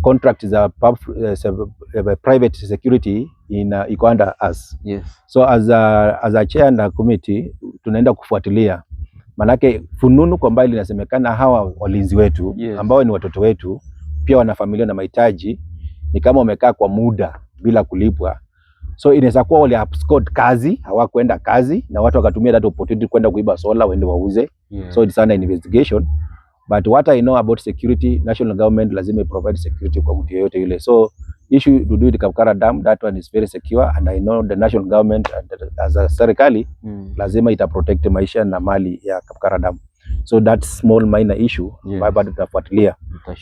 contract is a private security in iko under us. Yes. So as a chair na committee tunaenda kufuatilia, manake fununu kwa mbali inasemekana hawa walinzi wetu ambao ni watoto wetu pia wana familia na mahitaji, ni kama wamekaa kwa muda bila kulipwa. So inaweza kuwa wale abscond kazi, hawakwenda kazi na watu wakatumia that opportunity kwenda kuiba sola waende wauze. So it's under investigation. But what I know about security, national government lazima provide security kwa mtu yeyote yule. So issue to do with Kapkara Dam, that one is very secure, and I know the national government as a serikali lazima ita protect maisha na mali ya Kapkara Dam. So that small minor issue bado tutafuatilia.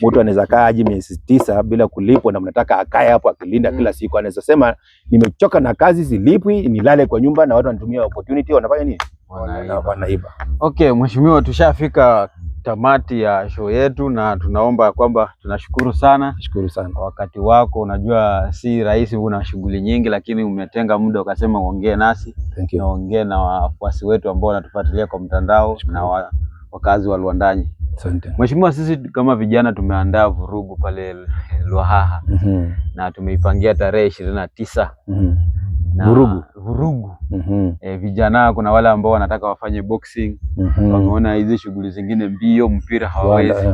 Mtu anaweza kaa aje miezi 9 bila kulipwa na mnataka akae hapo akilinda kila siku. Anaweza sema nimechoka na kazi, silipwi, nilale kwa nyumba, na watu wanatumia opportunity, wanafanya nini? Wanaiba. Okay, mheshimiwa, tushafika tamati ya show yetu na tunaomba kwamba tunashukuru sana. Shukuru sana kwa wakati wako. Unajua si rahisi, una shughuli nyingi, lakini umetenga muda ukasema uongee nasi. Thank you. Na ongee na wafuasi wetu ambao wanatufuatilia kwa mtandao na wakazi wa Lwandanyi. Asante. Mheshimiwa, sisi kama vijana tumeandaa vurugu pale Lwahaha. Na tumeipangia tarehe 29. Vurugu. Vijana kuna wale ambao wanataka wafanye boxing. Wameona hizi shughuli zingine mbio, mpira hawawezi.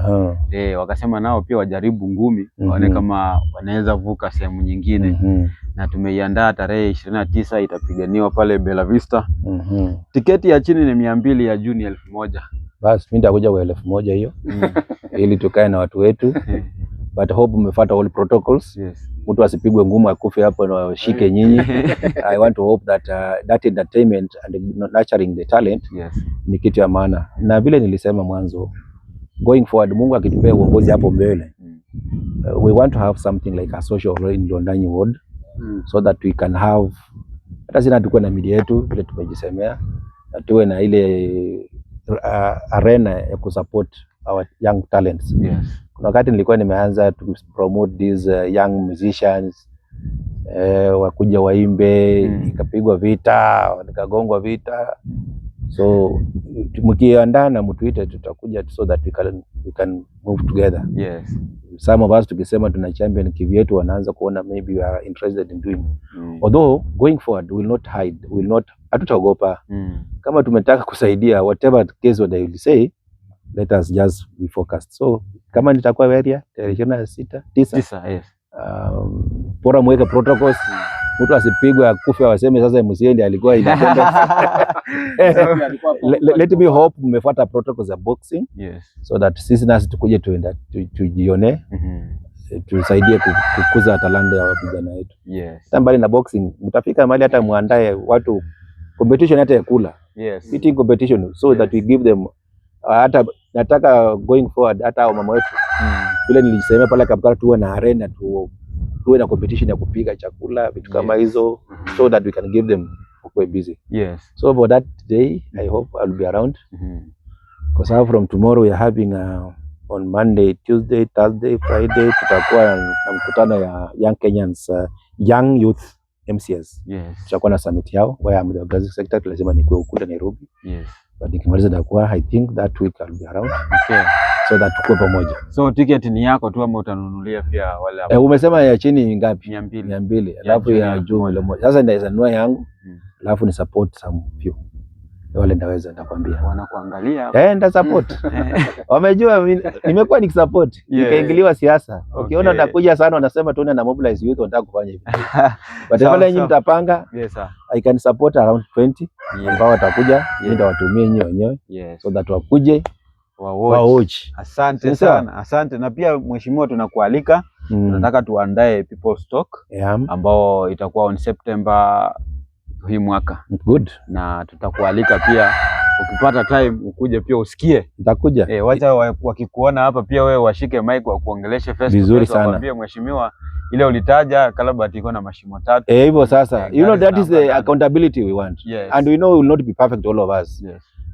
Wakasema nao pia wajaribu ngumi, waone kama wanaweza vuka sehemu nyingine. Na tumeiandaa tarehe 29, itapiganiwa pale Bella Vista. Tiketi ya chini ni 200, ya juu ni 1000. Basi mimi nitakuja kwa 1000 hiyo. Ili tukae na watu wetu. But hope umefuata all protocols. Mtu asipigwe ngumu akufe hapo na washike nyinyi. I want to hope that that entertainment and nurturing the talent ni kitu ya maana. Na vile nilisema mwanzo, going forward, Mungu akitupea uongozi hapo mbele, we want to have something like a social role in Lwandanyi ward, so that we can have, hata sina tukuwe na media yetu vile tumejisemea, na tuwe na ile arena ya kusupport our young talents. Kuna wakati nilikuwa nimeanza to promote these young musicians, wakuja waimbe, ikapigwa vita, nikagongwa vita. So mkiandaa na mtuite, tutakuja so that we can move together. Some of us tukisema tuna champion kivyetu, wanaanza kuona maybe we are interested in doing. Although going forward we will not hide, we will not, hatutaogopa. Kama tumetaka kusaidia, whatever case what they will say, let us just be focused. So kama nitakuwa area 26, bora mweke protocols, mtu asipigwe akufe waseme sasa msiende alikuwa inatenda. Let me hope mmefuata protocols za boxing, so that sisi nasi tukuje tujione, tusaidie kukuza talanta ya vijana wetu. Mbali na boxing, mtafika mahali hata muandae watu competition hata ya kula, eating competition, so that we give them hata nataka going forward hata mama wetu vile nilisema pale Kapkara tuwe na arena, tuwe na competition ya kupiga chakula, vitu kama hizo, so that we can give them quite busy. So for that day I hope I'll be around, because from tomorrow we are having on Monday, Tuesday, Thursday, Friday tutakuwa na mkutano ya Young Kenyans, Young Youth MCS. Tutakuwa na summit yao, where I'm the organizing secretary, lazima nikuwe ukule Nairobi. But nikimaliza dakuwa, I think that week I'll be around. So that tukue pamoja. So ticket ni yako tu ama utanunulia pia wale hapo? Umesema ya chini ngapi? 200. Alafu ya juu 100. Sasa naweza nunua yangu, alafu ni support some few. Wale ndaweza nitakwambia. Wanakuangalia. Nda support. Wamejua nimekuwa nikisupport. Nikaingiliwa siasa. Ukiona nakuja sana wanasema tuone na mobilize youth, wanataka kufanya hivi. But wale nyinyi mtapanga, I can support around 20 ambao watakuja, ndio watumie nyinyi wenyewe, so that wakuje watch. Asante sana. Asante. Na pia mheshimiwa, tunakualika, tunataka tuandae People's Talk ambao itakuwa on September hii mwaka. Good. Na tutakualika pia, ukipata time ukuje pia usikie. Nitakuja. Wacha wakikuona hapa pia wewe washike mic wa kuongeleshe face to face, waambie mheshimiwa ile ulitaja Kalabati iko na mashimo 3. Hivyo sasa, you know that is the accountability we want. And we know we will not be perfect all of us.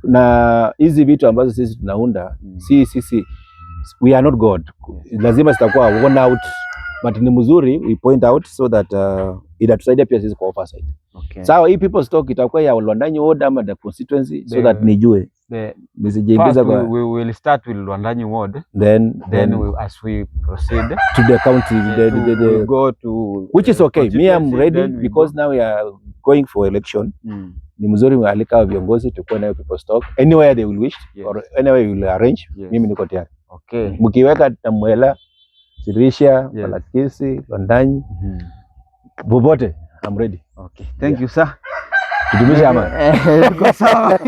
Na hizi vitu ambazo sisi tunaunda, sisi we are not God. Lazima zitakuwa worn out, but ni mzuri we point out so that itatusaidia pia sisi kwa oversight. Sawa, hii People's Talk itakuwa ya Lwandanyi ward ama the constituency, so that nijue nisijiingiza kwa we will start with Lwandanyi ward, then as we proceed to the county, we'll go to which is okay. Me, I'm ready because now we are going for election. Ni mzuri mwalika viongozi tukue nayo people stock anywhere they will wish, or anywhere you will arrange. Mimi niko tayari. Okay. Mkiweka Tamwela, Sirisha, Malakisi, Lwandanyi, bobote, I'm ready. Okay. Thank you sir. Tudumishe amani. Kwa sawa.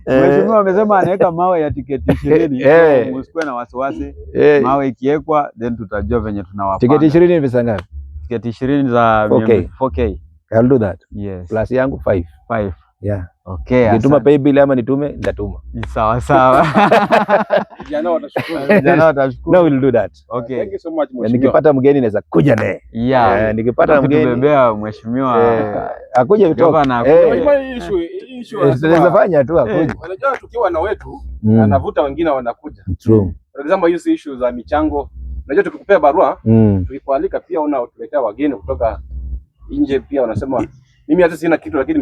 Mheshimiwa amesema anaweka mawe ya tiketi 20. Msikuwe na wasiwasi. Mawe ikiwekwa then tutajua venye tunawapa. Tiketi 20 ni pesa ngapi? Tiketi 20 za 4K. I'll do that. Yes. Plus yangu 5. Yeah. Okay. Nituma pay bill ama nitume, nitatuma. Sawa sawa. Vijana watashukuru. No, we'll do that. Okay. Thank you so much mheshimiwa. Nikipata mgeni naweza kuja naye. Yeah. Nikipata mgeni tubebea mheshimiwa. Akuje vitoka. Tunaweza fanya tu akuje. Unajua tukiwa na wetu anavuta wengine wanakuja. True. For example, hizi issue za michango. Unajua tukikupea barua, tukikualika pia unatuletea wageni kutoka nje pia wanasema mimi hata sina kitu lakini